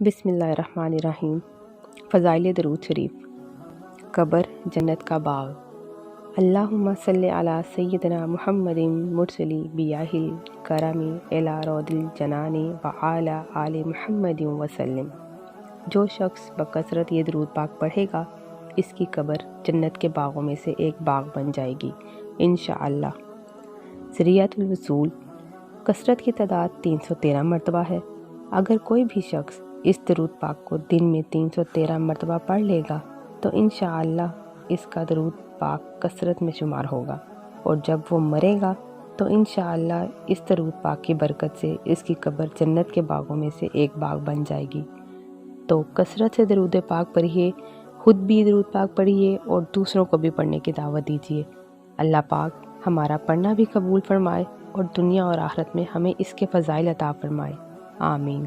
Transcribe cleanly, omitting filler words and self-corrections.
بسم اللہ الرحمن الرحیم۔ فضائل درود شریف۔ قبر جنت کا باغ۔ اللہم صلی علی سیدنا محمد مرسلی بیاہل کرمی الی رود الجنان وعلی آل محمد وسلم۔ جو شخص بکثرت یہ درود پاک پڑھے گا اس کی قبر جنت کے باغوں میں سے ایک باغ بن جائے گی انشاءاللہ۔ ذریعۃ الوصول۔ کثرت کی تعداد 313 مرتبہ ہے۔ اگر کوئی بھی شخص اس درود پاک کو دن میں 313 مرتبہ پڑھ لے گا تو انشاءاللہ اس کا درود پاک کثرت میں شمار ہوگا، اور جب وہ مرے گا تو انشاءاللہ اس درود پاک کی برکت سے اس کی قبر جنت کے باغوں میں سے ایک باغ بن جائے گی۔ تو کثرت سے درود پاک پڑھیے، خود بھی درود پاک پڑھیے اور دوسروں کو بھی پڑھنے کی دعوت دیجیے۔ اللہ پاک ہمارا پڑھنا بھی قبول فرمائے اور دنیا اور آخرت میں ہمیں اس کے فضائل عطا فرمائے، آمین۔